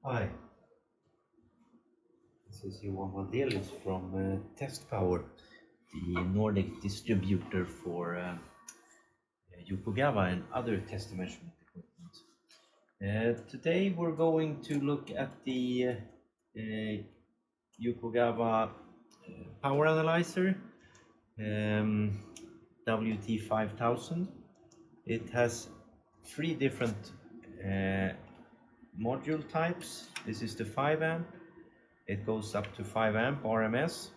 Hi, this is Johan Vandelis from Test Power, the Nordic distributor for Yokogawa and other test measurement equipment. Today we're going to look at the Yokogawa power analyzer WT5000. It has three different module types. This is the 5 amp. It goes up to 5 amp RMS,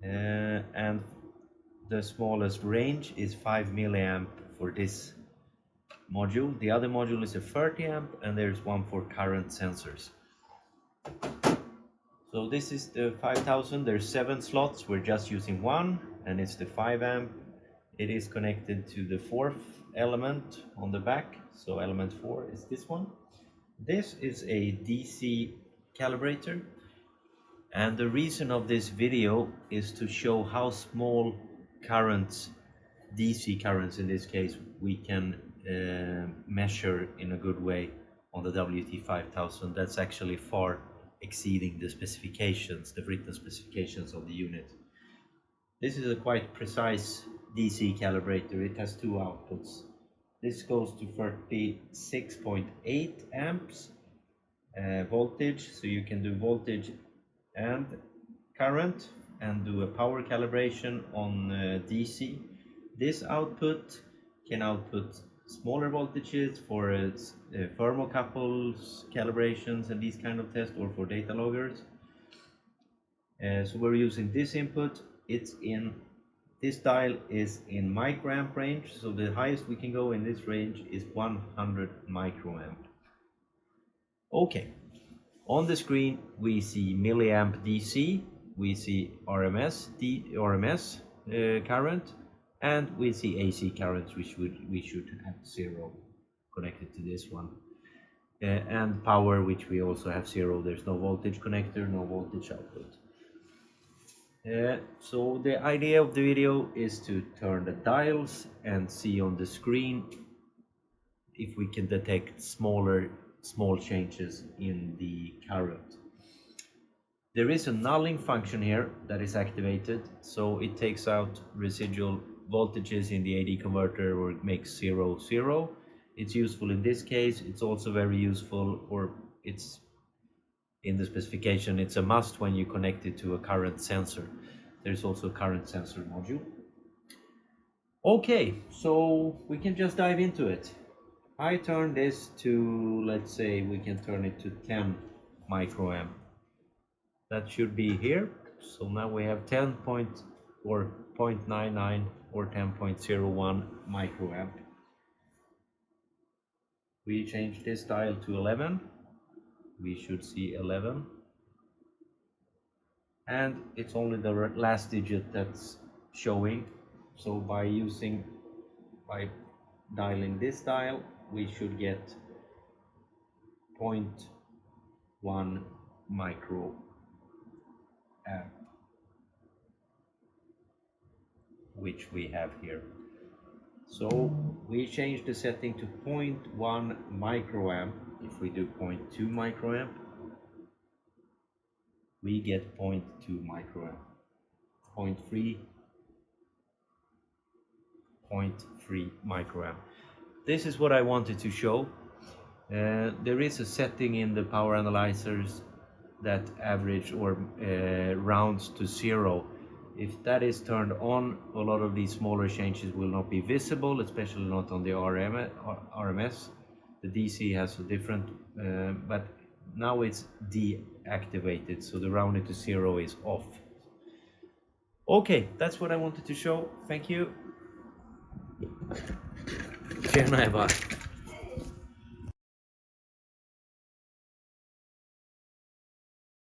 and the smallest range is 5 milliamp for this module. The other module is a 30 amp, and there's one for current sensors. So this is the 5000. There's 7 slots. We're just using one, and it's the 5 amp. It is connected to the fourth element on the back. So element 4 is this one. This is a DC calibrator. And the reason of this video is to show how small currents, DC currents in this case, we can measure in a good way on the WT5000. That's actually far exceeding the specifications, the written specifications of the unit. This is a quite precise DC calibrator. It has two outputs. This goes to 36.8 amps voltage, so you can do voltage and current and do a power calibration on DC. This output can output smaller voltages for thermocouples calibrations and these kind of tests, or for data loggers. So we're using this input. This dial is in microamp range, so the highest we can go in this range is 100 microamp. Okay. On the screen we see milliamp DC, we see RMS current, and we see AC current, which we should have 0 connected to this one, and power, which we also have 0. There's no voltage connector, no voltage output. So the idea of the video is to turn the dials and see on the screen if we can detect small changes in the current. There is a nulling function here that is activated, so it takes out residual voltages in the AD converter, or it makes 0, 0. It's useful in this case. It's also very useful, or it's in the specification, it's a must when you connect it to a current sensor. There's also a current sensor module. Okay, so we can just dive into it. I turn this to, let's say we can turn it to 10 microamp. That should be here. So now we have 0.99 or 10.01 microamp. We change this dial to 11. We should see 11. And it's only the last digit that's showing. So by dialing this dial, we should get 0.1 microamp, which we have here. So we change the setting to 0.1 microamp. If we do 0.2 microamp, we get 0.2 microamp. 0.3 microamp. This is what I wanted to show. There is a setting in the power analyzers that average or rounds to 0. If that is turned on, a lot of these smaller changes will not be visible, especially not on the RMS. The DC has a different, but now it's deactivated, so the rounded to 0 is off. Okay, that's what I wanted to show. Thank you. Tjena Ebba.